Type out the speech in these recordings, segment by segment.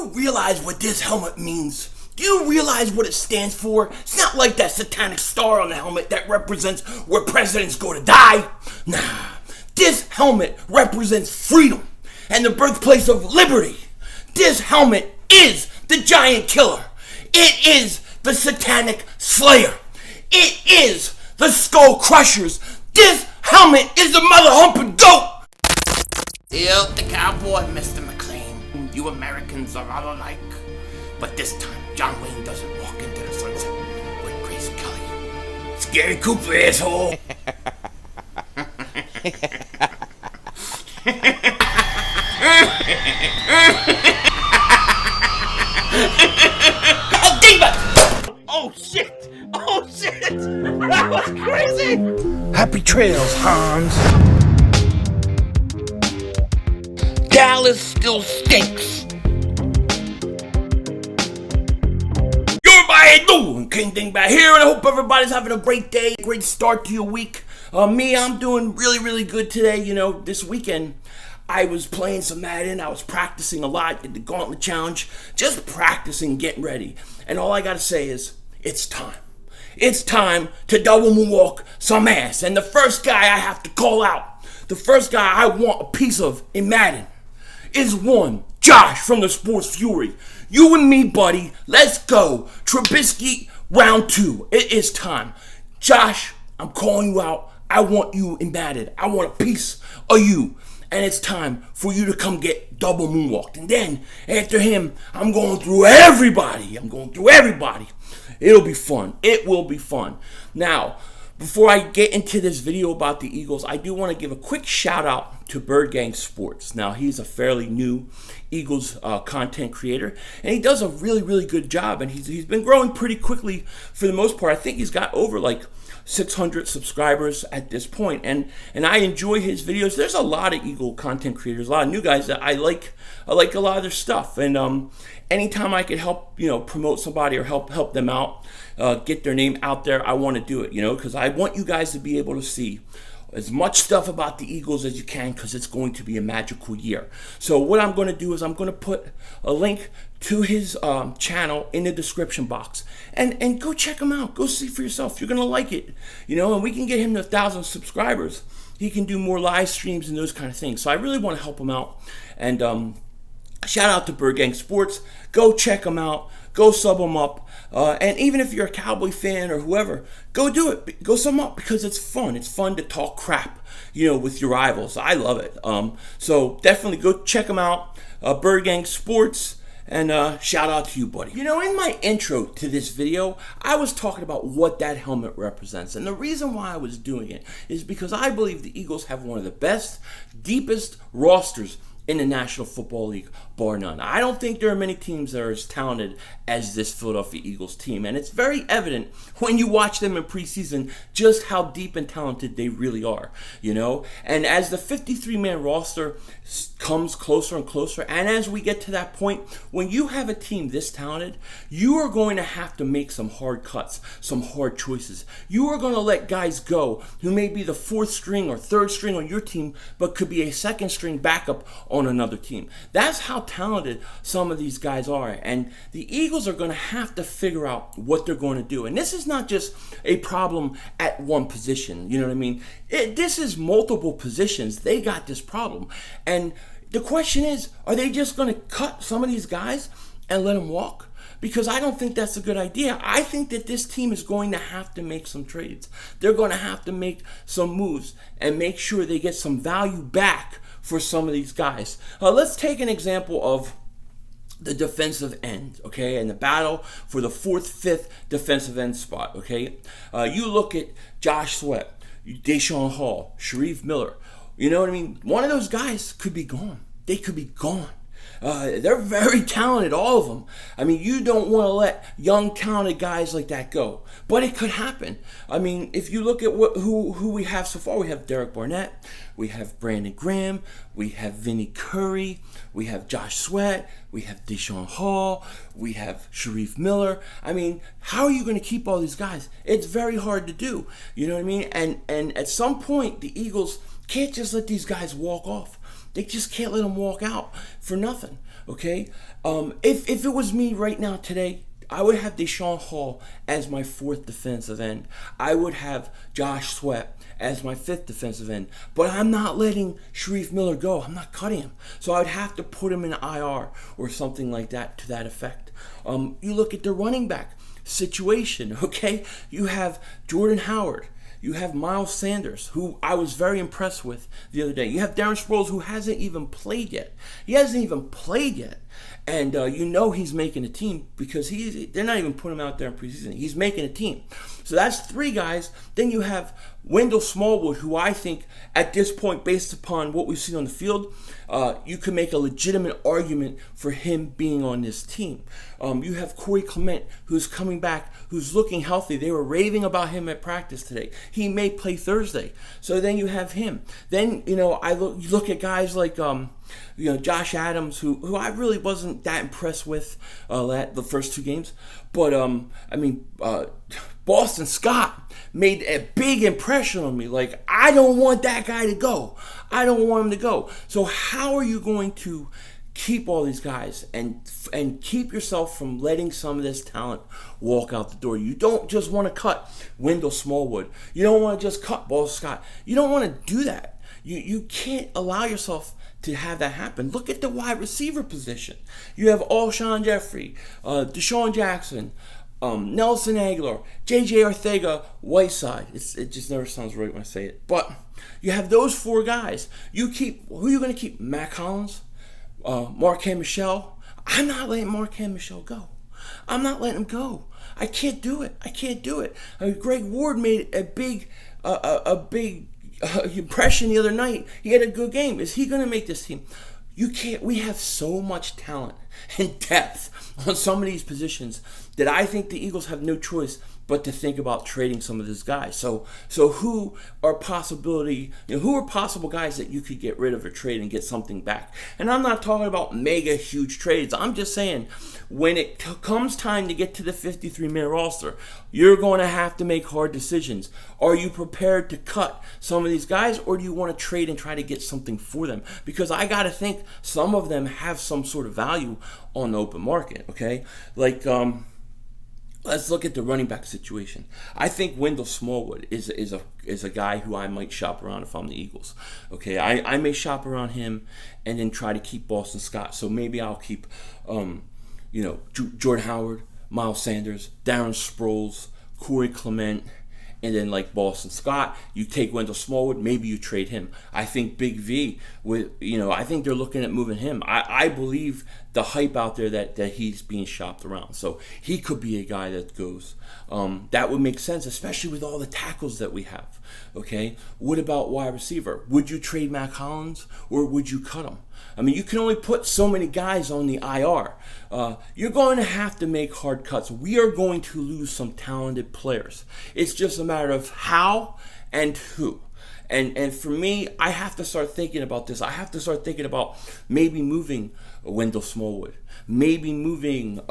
you realize what this helmet means? Do you realize what it stands for? It's not like that satanic star on the helmet that represents where presidents go to die. Nah, this helmet represents freedom and the birthplace of liberty. This helmet is the giant killer. It is the satanic slayer. It is the skull crushers. This helmet is the mother humping goat. Yep, the cowboy, Mr. McLean. You Americans are all alike. But this time, John Wayne doesn't walk into the sunset with Grace Kelly. Scary Cooper, asshole. Oh, diva! Oh, shit! Oh, shit! That was crazy! Happy trails, Hans. Dallas still stinks. You're my new King Dingbat here, and I hope everybody's having a great day, great start to your week. I'm doing really good today. You know, this weekend I was playing some Madden. I was practicing a lot in the Gauntlet Challenge, just practicing, getting ready. And all I gotta say is, it's time. It's time to double moonwalk some ass. And the first guy I have to call out, the first guy I want a piece of in Madden, is one Josh from the Sports Fury. You and me, buddy. Let's go. Trubisky, round 2. It is time. Josh, I'm calling you out. I want you in Madden. I want a piece of you. And it's time for you to come get double moonwalked. And then, after him, I'm going through everybody. It'll be fun. It will be fun. Now, before I get into this video about the Eagles, I do want to give a quick shout out to Bird Gang Sports. Now, he's a fairly new Eagles content creator, and he does a really good job, and he's been growing pretty quickly for the most part. I think he's got over like 600 subscribers at this point, and I enjoy his videos. There's a lot of Eagle content creators, a lot of new guys that I like a lot of their stuff, and anytime I could help, promote somebody or help them out, get their name out there, I want to do it, because I want you guys to be able to see as much stuff about the Eagles as you can, because it's going to be a magical year. So what I'm going to do is I'm going to put a link to his channel in the description box, and go check him out. Go see for yourself. You're going to like it, and we can get him to 1,000 subscribers. He can do more live streams and those kind of things. So I really want to help him out, and shout out to Bird Gang Sports. Go check him out. Go sub him up. And even if you're a Cowboy fan or whoever, go do it. Go sub him up, because it's fun. It's fun to talk crap, with your rivals. I love it. So definitely go check him out. Bird Gang Sports. And shout out to you, buddy. In my intro to this video, I was talking about what that helmet represents. And the reason why I was doing it is because I believe the Eagles have one of the best, deepest rosters in the National Football League, bar none. I don't think there are many teams that are as talented as this Philadelphia Eagles team, and it's very evident when you watch them in preseason just how deep and talented they really are, And as the 53-man roster comes closer and closer, and as we get to that point, when you have a team this talented, you are going to have to make some hard cuts, some hard choices. You are going to let guys go who may be the 4th string or 3rd string on your team, but could be a 2nd string backup on another team. That's how talented some of these guys are, and the Eagles are going to have to figure out what they're going to do. And this is not just a problem at one position, you know what I mean? This is multiple positions. They got this problem, and the question is, are they just going to cut some of these guys and let them walk? Because I don't think that's a good idea. I think that this team is going to have to make some trades. They're going to have to make some moves and make sure they get some value back for some of these guys. Let's take an example of the defensive end, okay, and the battle for the 4th, 5th defensive end spot, okay? You look at Josh Sweat, Deshaun Hall, Sharif Miller. You know what I mean? One of those guys could be gone. They could be gone. They're very talented, all of them. I mean, you don't want to let young, talented guys like that go. But it could happen. I mean, if you look at who we have so far, we have Derek Barnett, we have Brandon Graham, we have Vinny Curry, we have Josh Sweat, we have Deshaun Hall, we have Sharif Miller. I mean, how are you going to keep all these guys? It's very hard to do. You know what I mean? And at some point, the Eagles can't just let these guys walk off. They just can't let them walk out for nothing. Okay, if it was me right now today, I would have Deshaun Hall as my fourth defensive end. I would have Josh Sweat as my fifth defensive end. But I'm not letting Sharif Miller go. I'm not cutting him. So I would have to put him in IR or something like that to that effect. You look at the running back situation, okay? You have Jordan Howard. You have Miles Sanders, who I was very impressed with the other day. You have Darren Sproles, who hasn't even played yet. He hasn't even played yet. And you know he's making a team because they're not even putting him out there in preseason. He's making a team. So that's three guys. Then you have Wendell Smallwood, who I think at this point, based upon what we've seen on the field, you could make a legitimate argument for him being on this team. You have Corey Clement, who's coming back, who's looking healthy. They were raving about him at practice today. He may play Thursday. So then you have him. Then, you look at guys like Josh Adams, who I really wasn't that impressed with the first two games. But, Boston Scott made a big impression on me. Like, I don't want that guy to go. I don't want him to go. So how are you going to keep all these guys and keep yourself from letting some of this talent walk out the door? You don't just want to cut Wendell Smallwood. You don't want to just cut Boston Scott. You don't want to do that. You can't allow yourself to have that happen. Look at the wide receiver position. You have Alshon Jeffrey, Deshaun Jackson, Nelson Aguilar, J.J. Arcega, Whiteside. It just never sounds right when I say it. But you have those four guys. Who are you going to keep? Matt Collins, Marquand Michel. I'm not letting Marquand Michel go. I'm not letting him go. I can't do it. Greg Ward made a big impression the other night. He had a good game. Is he going to make this team? You can't. We have so much talent and depth on some of these positions that I think the Eagles have no choice but to think about trading some of these guys. So who are possible guys that you could get rid of or trade and get something back? And I'm not talking about mega huge trades. I'm just saying when it comes time to get to the 53-man roster, you're going to have to make hard decisions. Are you prepared to cut some of these guys, or do you want to trade and try to get something for them? Because I got to think some of them have some sort of value on the open market, okay? Like, let's look at the running back situation. I think Wendell Smallwood is a guy who I might shop around if I'm the Eagles. Okay, I may shop around him and then try to keep Boston Scott. So maybe I'll keep, Jordan Howard, Miles Sanders, Darren Sproles, Corey Clement, and then like Boston Scott, you take Wendell Smallwood, maybe you trade him. I think Big V, I think they're looking at moving him. I believe the hype out there that he's being shopped around. So he could be a guy that goes. That would make sense, especially with all the tackles that we have. Okay, what about wide receiver? Would you trade Matt Collins or would you cut him? I mean, you can only put so many guys on the IR. You're going to have to make hard cuts. We are going to lose some talented players. It's just a matter of how and who. And for me, I have to start thinking about this. I have to start thinking about maybe moving Wendell Smallwood. Maybe moving,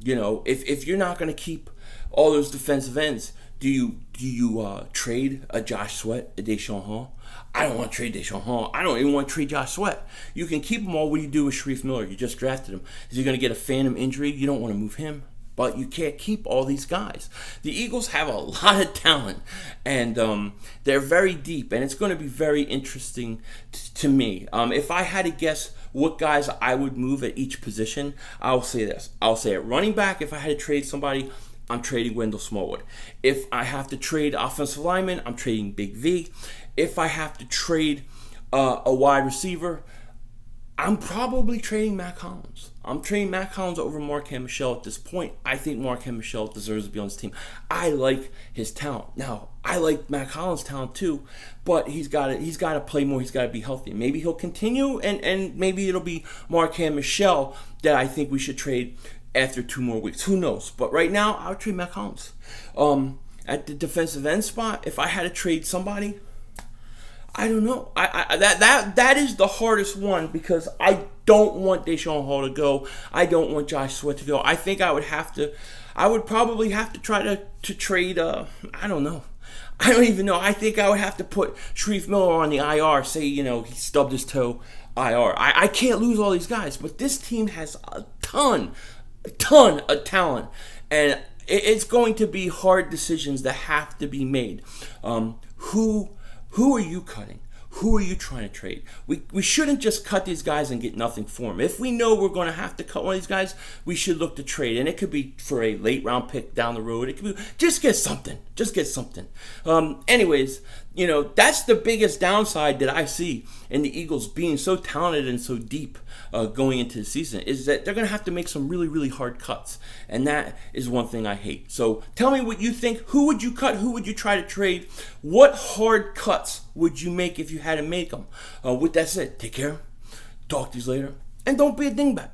if you're not going to keep all those defensive ends, do you trade a Josh Sweat, a Deshaun Hall? I don't want to trade Deshaun Hall. I don't even want to trade Josh Sweat. You can keep them all. What do you do with Sharif Miller? You just drafted him. Is he going to get a phantom injury? You don't want to move him. But you can't keep all these guys. The Eagles have a lot of talent, and they're very deep, and it's going to be very interesting to me. If I had to guess what guys I would move at each position, I'll say this. I'll say at running back, if I had to trade somebody, I'm trading Wendell Smallwood. If I have to trade offensive lineman, I'm trading Big V. If I have to trade a wide receiver, I'm probably trading Matt Collins. I'm trading Matt Collins over Marquand Michel at this point. I think Marquand Michel deserves to be on this team. I like his talent. Now, I like Matt Collins' talent too, but he's got to play more. He's got to be healthy. Maybe he'll continue, and maybe it'll be Marquand Michel that I think we should trade after 2 more weeks. Who knows? But right now, I would trade Matt Collins. At the defensive end spot, if I had to trade somebody, I don't know. That is the hardest one because I don't want Deshaun Hall to go. I don't want Josh Sweat to go. I think I would probably have to try to trade, I don't know. I don't even know. I think I would have to put Sharif Miller on the IR. Say, he stubbed his toe. IR. I can't lose all these guys, but this team has a ton of talent, and it's going to be hard decisions that have to be made. Who are you cutting? Who are you trying to trade? We shouldn't just cut these guys and get nothing for them. If we know we're going to have to cut one of these guys, we should look to trade. And it could be for a late round pick down the road. It could be just get something. Just get something. Anyways, that's the biggest downside that I see in the Eagles being so talented and so deep going into the season, is that they're going to have to make some really, really hard cuts. And that is one thing I hate. So tell me what you think. Who would you cut? Who would you try to trade? What hard cuts would you make if you had to make them? With that said, take care. Talk to you later. And don't be a dingbat.